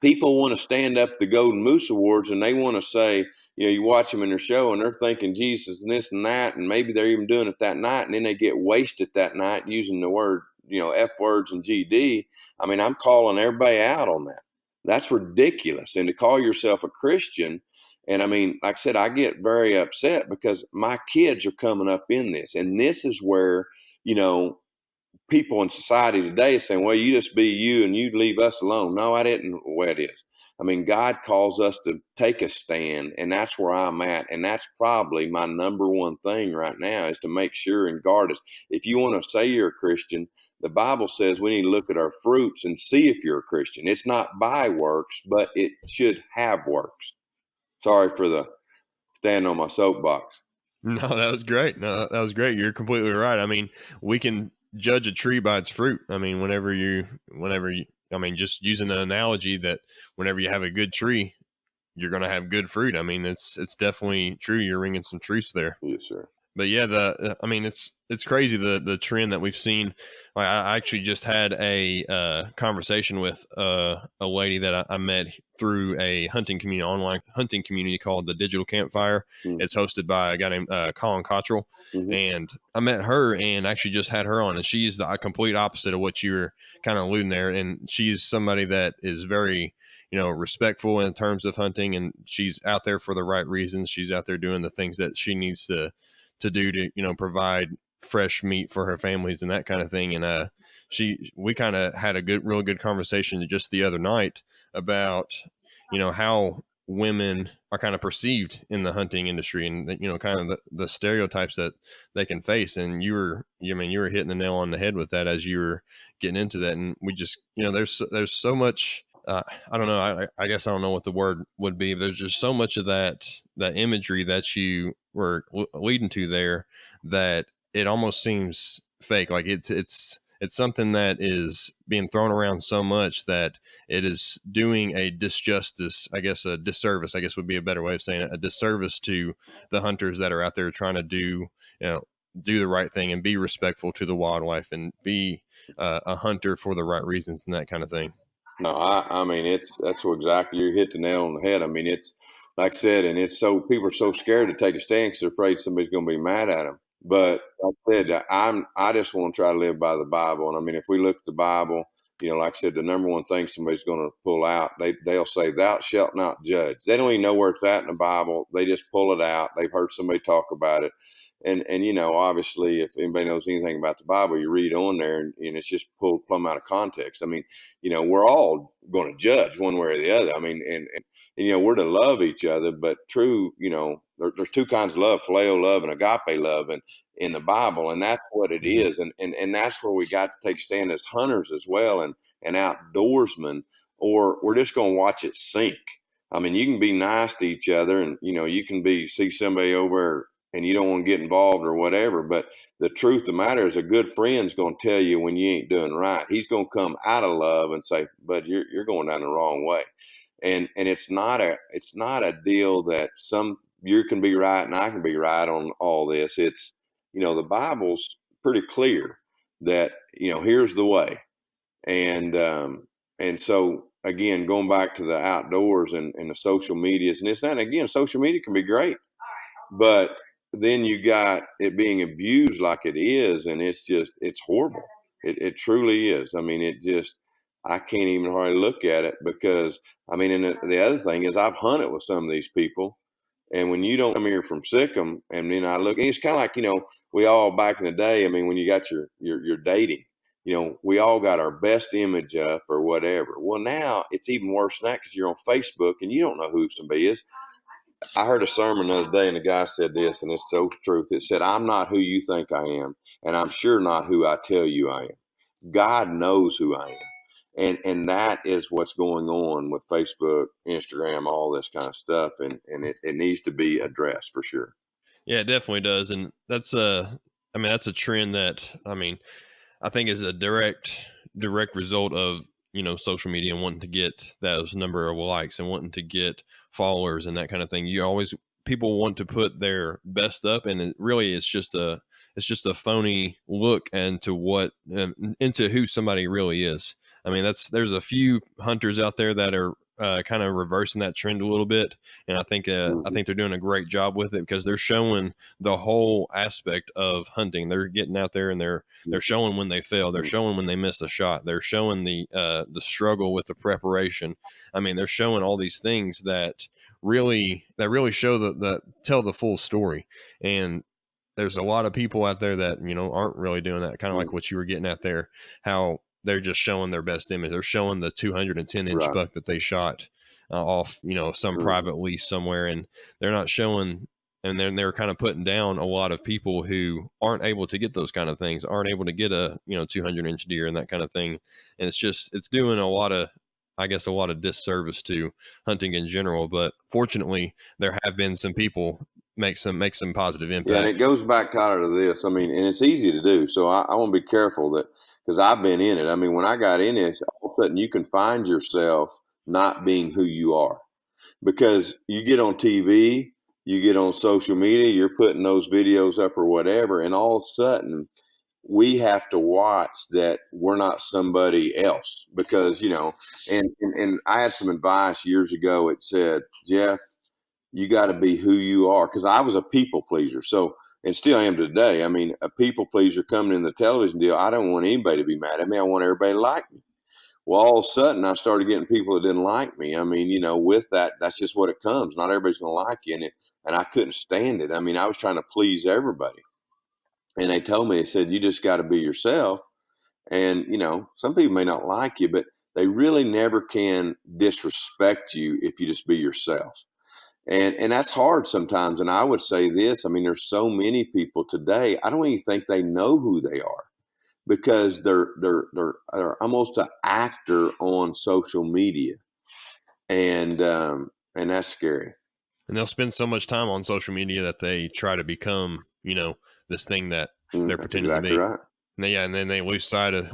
People want to stand up at the Golden Moose Awards, and they want to say, you watch them in their show and they're thinking Jesus and this and that, and maybe they're even doing it that night, and then they get wasted that night using the word, F words and GD. I mean, I'm calling everybody out on that. That's ridiculous. And to call yourself a Christian, and I mean, like I said, I get very upset because my kids are coming up in this, and this is where, people in society today is saying, well, you just be you and you leave us alone. No, I didn't. The way it is. I mean, God calls us to take a stand, and that's where I'm at. And that's probably my number one thing right now, is to make sure and guard us. If you want to say you're a Christian, the Bible says we need to look at our fruits and see if you're a Christian. It's not by works, but it should have works. Sorry for the stand on my soapbox. No, that was great. No, that was great. You're completely right. I mean, we can judge a tree by its fruit. I mean, I mean, just using an analogy, that whenever you have a good tree, you're going to have good fruit. I mean, it's definitely true. You're ringing some truths there. Yes, sir. But yeah, I mean, it's crazy the trend that we've seen. I actually just had a conversation with a lady that I met through a online hunting community called the Digital Campfire. Mm-hmm. It's hosted by a guy named Colin Cottrell, Mm-hmm. and I met her and actually just had her on, and she's the complete opposite of what you were kind of alluding there. And she's somebody that is very respectful in terms of hunting, and she's out there for the right reasons. She's out there doing the things that she needs to do to, provide fresh meat for her families and that kind of thing. And we kind of had a real good conversation just the other night about, how women are kind of perceived in the hunting industry, and kind of the stereotypes that they can face. And you were hitting the nail on the head with that as you were getting into that. And we just, there's so much, I don't know. I guess I don't know what the word would be. But there's just so much of that imagery that you were leading to there that it almost seems fake. Like it's something that is being thrown around so much that it is doing a disjustice, I guess a disservice, I guess would be a better way of saying it, a disservice to the hunters that are out there trying to do the right thing and be respectful to the wildlife and be a hunter for the right reasons and that kind of thing. No, I mean, that's what exactly you hit the nail on the head. I mean, it's like I said, and it's so people are so scared to take a stand because they're afraid somebody's going to be mad at them. But like I said, I just want to try to live by the Bible. And I mean, if we look at the Bible, like I said, the number one thing somebody's going to pull out, they'll say, "Thou shalt not judge." They don't even know where it's at in the Bible. They just pull it out. They've heard somebody talk about it. And obviously, if anybody knows anything about the Bible, you read on there, and it's just pulled plumb out of context. I mean, we're all going to judge one way or the other. I mean, and we're to love each other, but true, there's two kinds of love: phileo love and agape love, and in the Bible, and that's what it Mhm. is, and that's where we got to take stand as hunters as well, and outdoorsmen, or we're just going to watch it sink. I mean, you can be nice to each other, and you can see somebody over and you don't want to get involved or whatever. But the truth of the matter is, a good friend's going to tell you when you ain't doing right. He's going to come out of love and say, "But you're going down the wrong way." And it's not a deal that you can be right and I can be right on all this. It's the Bible's pretty clear that here's the way. And so again, going back to the outdoors and the social medias and this and that, again, social media can be great, but then you got it being abused like it is, and it's horrible. It truly is. I mean, I can't even hardly look at it because I mean, and the other thing is I've hunted with some of these people, and when you don't come here from Sikkim, and then I look, and it's kind of like we all back in the day. I mean, when you got your dating, we all got our best image up or whatever. Well, now it's even worse than that because you're on Facebook and you don't know who somebody is. I heard a sermon the other day, and the guy said this, and it's so truth. It said, "I'm not who you think I am, and I'm sure not who I tell you I am. God knows who I am." And that is what's going on with Facebook, Instagram, all this kind of stuff, and it needs to be addressed for sure. Yeah, it definitely does. And that's a trend that, I think is a direct result of, social media and wanting to get those number of likes and wanting to get followers and that kind of thing. People want to put their best up, and it really it's just a phony look into who somebody really is. There's a few hunters out there that are kind of reversing that trend a little bit, and I Mhm. think they're doing a great job with it because they're showing the whole aspect of hunting. They're getting out there and they're showing when they fail. They're showing when they miss a shot. They're showing the struggle with the preparation. They're showing all these things that really show the tell the full story. And there's a lot of people out there that aren't really doing that. Kind of like Mhm. what you were getting at there, how they're just showing their best image. They're showing the 210-inch Right. buck that they shot off some Mhm. private lease somewhere, and they're not showing. And then they're kind of putting down a lot of people who aren't able to get those kind of things, aren't able to get a 200-inch deer and that kind of thing. And it's doing a lot of, I guess, a lot of disservice to hunting in general. But fortunately, there have been some people make some positive Yeah, and it impact. goes back, Tyler, to this. I mean, and it's easy to do. So I want to be careful that because I've been in it. I mean, when I got in this, all of a sudden you can find yourself not being who you are because you get on TV, you get on social media, you're putting those videos up or whatever, and all of a sudden we have to watch that we're not somebody else because and I had some advice years ago. It said, "Jeff, you got to be who you are," because I was a people pleaser. So, and still am today. I mean, a people pleaser coming in the television deal. I don't want anybody to be mad at me. I want everybody to like me. Well, all of a sudden, I started getting people that didn't like me. I mean, with that, that's just what it comes. Not everybody's going to like you, and I couldn't stand it. I mean, I was trying to please everybody, and they told me, they said, you just got to be yourself. And some people may not like you, but they really never can disrespect you if you just be yourself. And that's hard sometimes. And I would say this: I mean, there's so many people today. I don't even think they know who they are because they're almost an actor on social media, and that's scary. And they'll spend so much time on social media that they try to become, this thing that they're That's pretending to exactly be. right. And then they lose sight of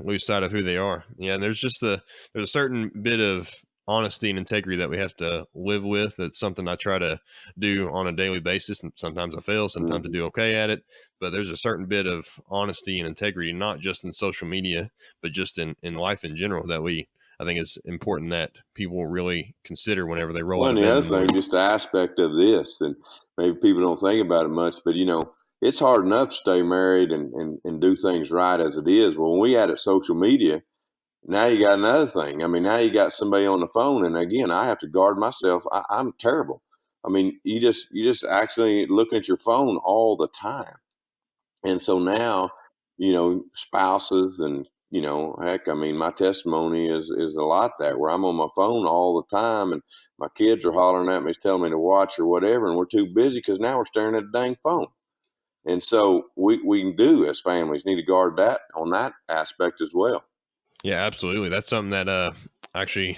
who they are. Yeah, and there's a certain bit of honesty and integrity that we have to live with. It's something I try to do on a daily basis, and sometimes I fail, sometimes I Hmm. do okay at it. But there's a certain bit of honesty and integrity, not just in social media, but just in life in general, that I think it's important that people really consider whenever they roll Well, out and of the bed in other the thing, morning. just the aspect of this, and maybe people don't think about it much, but it's hard enough to stay married and do things right as it is. Well, when we added social media, now you got another thing. I mean, now you got somebody on the phone, and again, I have to guard myself. I'm terrible. I mean, you just actually looking at your phone all the time. And so now, spouses and, heck, I mean, my testimony is a lot that where I'm on my phone all the time and my kids are hollering at me, telling me to watch or whatever, and we're too busy because now we're staring at the dang phone. And so we can do as families need to guard that on that aspect as well. Yeah, absolutely. That's something that actually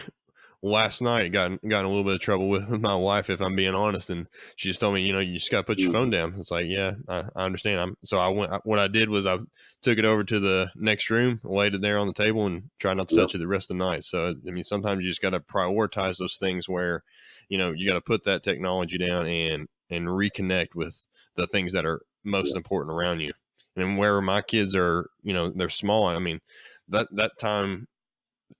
last night got in a little bit of trouble with my wife, if I'm being honest, and she just told me, you just got to put your phone Hmm. down. It's like, yeah, I understand. So what I did was I took it over to the next room, laid it there on the table, and tried not to Yep. touch it the rest of the night. So I mean, sometimes you just got to prioritize those things where, you got to put that technology down and reconnect with the things that are most Yep. important around you. And where my kids are, they're small. I mean, that time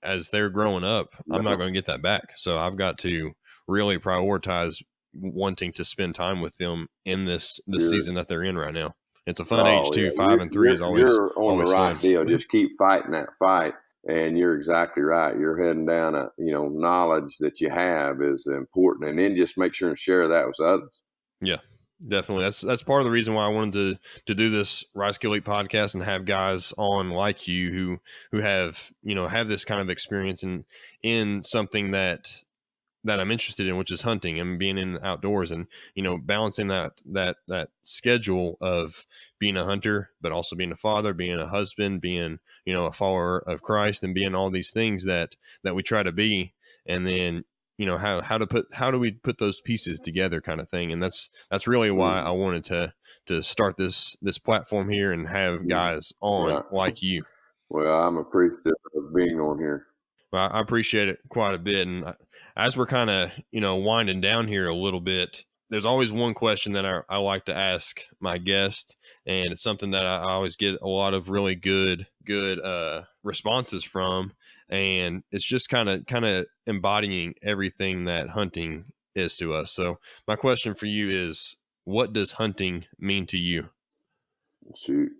as they're growing up, I'm not No. going to get that back. So I've got to really prioritize wanting to spend time with them in this You're season that they're in right now. It's a fun age Oh too. yeah, 5 and 3 is you're on the always right fun. deal. Just keep fighting that fight, and you're exactly right. You're heading down a knowledge that you have is important, and then just make sure and share that with others. Yeah, definitely. That's part of the reason why I wanted to do this Rise Kill Elite podcast and have guys on like you who have have this kind of experience in something that I'm interested in, which is hunting and being in the outdoors, and balancing that schedule of being a hunter, but also being a father, being a husband, being a follower of Christ, and being all these things that we try to be, and then how do we put those pieces together, kind of thing. And that's really why I Mhm. wanted to start this platform here and have Mhm. guys on Right. like you. Well, I'm appreciative of being on here. Well, I appreciate it quite a bit. And as we're kind of, winding down here a little bit, there's always one question that I like to ask my guest. And it's something that I always get a lot of really good responses from. And it's just kind of embodying everything that hunting is to us. So my question for you is, what does hunting mean to you? Shoot,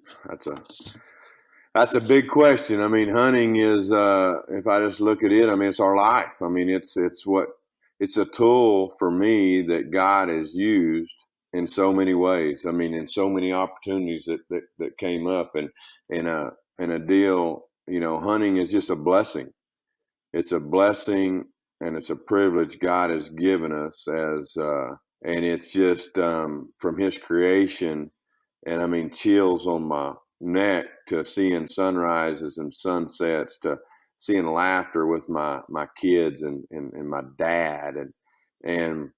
that's a big question. I mean, hunting is if I just look at it, I mean, it's our life. I mean, it's a tool for me that God has used in so many ways. I mean, in so many opportunities that came up, and a deal. Hunting is just a blessing. It's a blessing, and it's a privilege God has given us and it's just from His creation. And I mean, chills on my neck to seeing sunrises and sunsets, to seeing laughter with my kids and my dad, and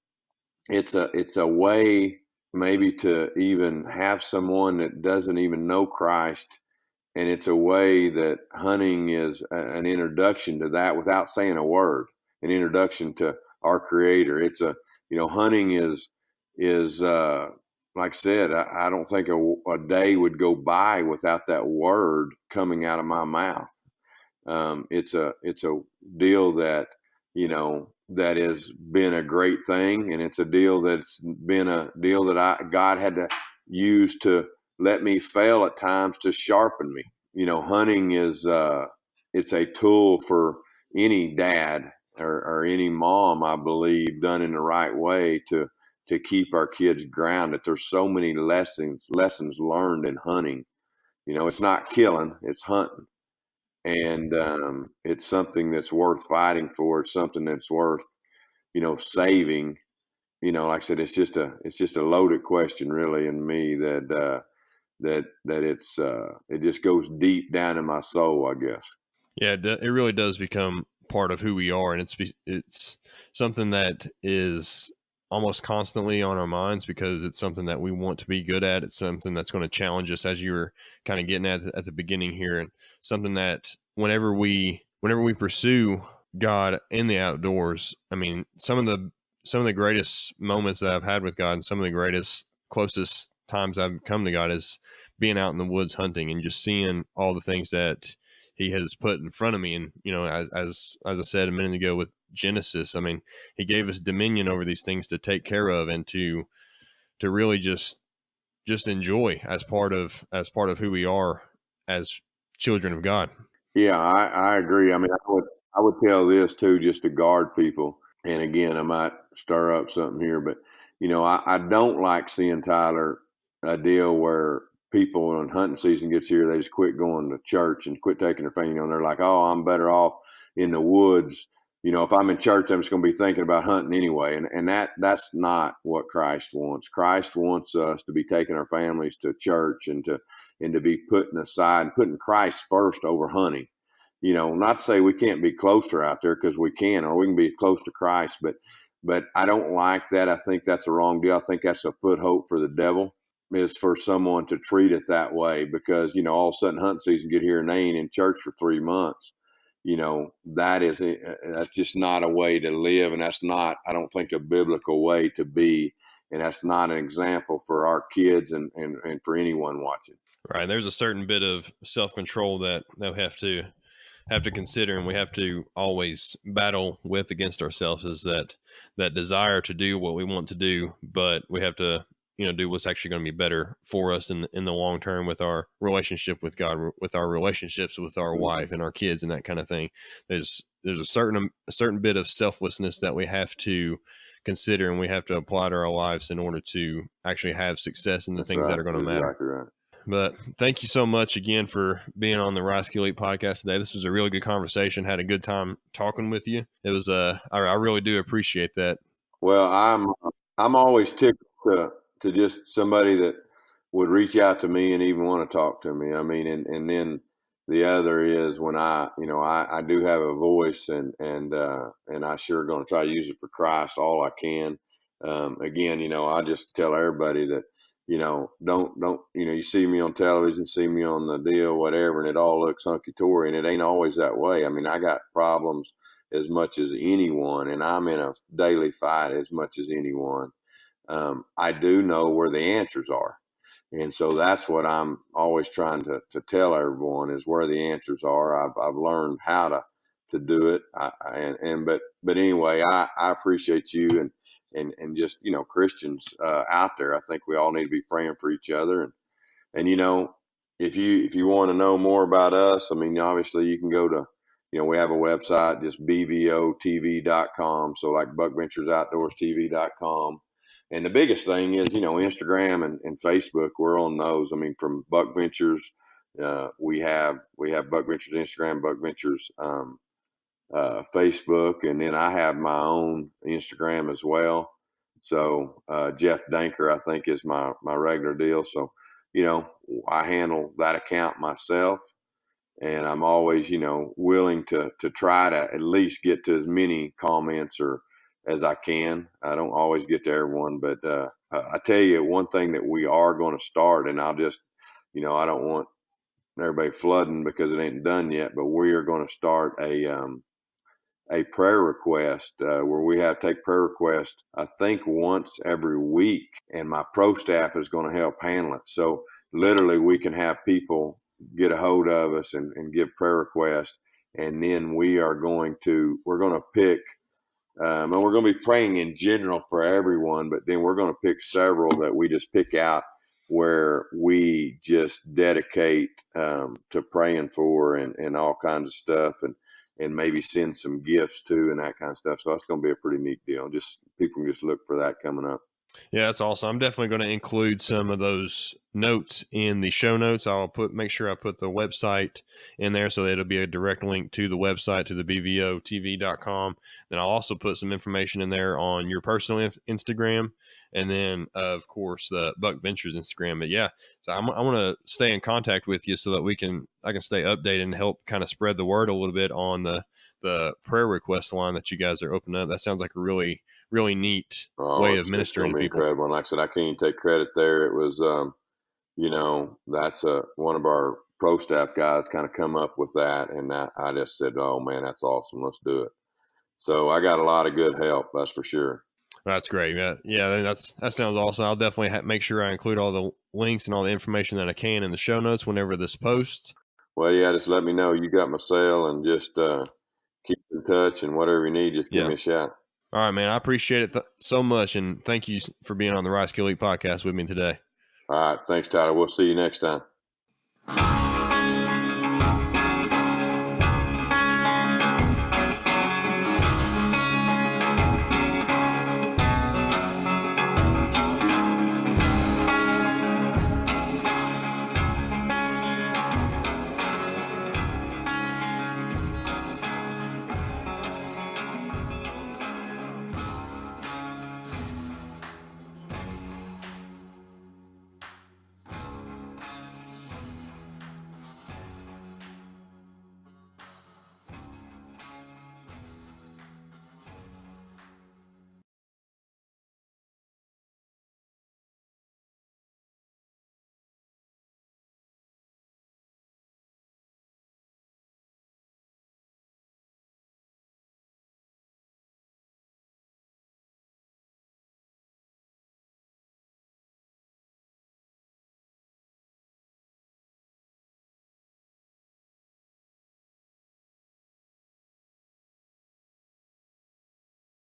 it's a way maybe to even have someone that doesn't even know Christ, and it's a way that hunting is an introduction to that without saying a word, an introduction to our Creator. It's a hunting is like I said, I don't think a day would go by without that word coming out of my mouth. It's a deal that has been a great thing, and it's a deal that's been a deal that God had to use to let me fail at times to sharpen me. Hunting is it's a tool for any dad or any mom, I believe, done in the right way to keep our kids grounded. There's so many lessons learned in hunting. It's not killing, it's hunting. And it's something that's worth fighting for. It's something that's worth, saving. Like I said, it's just a loaded question, really, in me that it just goes deep down in my soul, I guess. Yeah, it really does become part of who we are, and it's something that is almost constantly on our minds because it's something that we want to be good at. It's something that's going to challenge us, as you were kind of getting at the beginning here, and something that whenever we pursue God in the outdoors, I mean, some of the greatest moments that I've had with God, and some of the greatest closest times I've come to God is being out in the woods hunting and just seeing all the things that he has put in front of me. And as I said a minute ago with Genesis, I mean, he gave us dominion over these things to take care of and to really just enjoy as part of who we are as children of God. Yeah, I agree. I mean, I would tell this too, just to guard people. And again, I might stir up something here, but I don't like seeing, Tyler, a deal where people when hunting season gets here, they just quit going to church and quit taking their family. And they're like, "Oh, I'm better off in the woods." If I'm in church, I'm just going to be thinking about hunting anyway. And that's not what Christ wants. Christ wants us to be taking our families to church and to be putting aside and putting Christ first over hunting. Not to say we can't be closer out there, because we can, or we can be close to Christ, but I don't like that. I think that's a wrong deal. I think that's a foothold for the devil, is for someone to treat it that way, because all of a sudden hunting season get here and they ain't in church for 3 months. That's just not a way to live, and that's not, I don't think, a biblical way to be, and that's not an example for our kids and for anyone watching. Right. There's a certain bit of self-control that they'll have to consider, and we have to always battle with against ourselves, is that desire to do what we want to do, but we have to do what's actually going to be better for us in the long term, with our relationship with God, with our relationships with our wife and our kids and that kind of thing. There's a certain bit of selflessness that we have to consider, and we have to apply to our lives in order to actually have success in the That's things that right. are going to That's matter. exactly right. But thank you so much again for being on the Rice Elite podcast today. This was a really good conversation. Had a good time talking with you. It was I really do appreciate that. Well, I'm always tickled to just somebody that would reach out to me and even want to talk to me. I mean, and then the other is when I do have a voice, and I sure going to try to use it for Christ all I can. Again, I just tell everybody that don't you see me on television, see me on the deal, whatever, and it all looks hunky dory, and it ain't always that way. I mean, I got problems as much as anyone, and I'm in a daily fight as much as anyone. I do know where the answers are. And so that's what I'm always trying to tell everyone, is where the answers are. I've learned how to do it. But anyway, I appreciate you and just, Christians out there. I think we all need to be praying for each other. And if you want to know more about us, I mean, obviously you can go to, we have a website, just bvotv.com. So like buckventuresoutdoorstv.com. And the biggest thing is, Instagram and Facebook, we're on those. I mean, from Buck Ventures, we have Buck Ventures Instagram, Buck Ventures Facebook, and then I have my own Instagram as well. So Jeff Danker, I think, is my regular deal. So I handle that account myself, and I'm always willing to try to at least get to as many comments or as I can. I don't always get to everyone, but I tell you one thing that we are going to start, and I'll just I don't want everybody flooding because it ain't done yet, but we are going to start a prayer request where we have to take prayer requests, I think, once every week, and my pro staff is going to help handle it. So literally we can have people get a hold of us and give prayer requests, and then we're going to pick and we're going to be praying in general for everyone, but then we're going to pick several that we just pick out where we just dedicate to praying for and all kinds of stuff. and maybe send some gifts too and that kind of stuff. So that's going to be a pretty neat deal. Just people can just look for that coming up. Yeah, that's awesome. I'm definitely going to include some of those notes in the show notes. I'll make sure I put the website in there so that it'll be a direct link to the website, to the bvotv.com. Then I'll also put some information in there on your personal Instagram, and then of course the Buckventures Instagram. But yeah, so I want to stay in contact with you so that I can stay updated and help kind of spread the word a little bit on the prayer request line that you guys are opening up. That sounds like a really, really neat Oh, way of it's ministering going to to be people. incredible. And like I said, I can't even take credit there. It was, that's one of our pro staff guys kind of come up with that. And that I just said, oh man, that's awesome. Let's do it. So I got a lot of good help. That's for sure. That's great. Yeah, that sounds awesome. I'll definitely make sure I include all the links and all the information that I can in the show notes whenever this posts. Well, yeah, just let me know. You got my cell, and just keep in touch, and whatever you need, just give Yeah. me a shout. All right, man. I appreciate it so much, and thank you for being on the Rice Kill Eat podcast with me today. All right. Thanks, Tyler. We'll see you next time.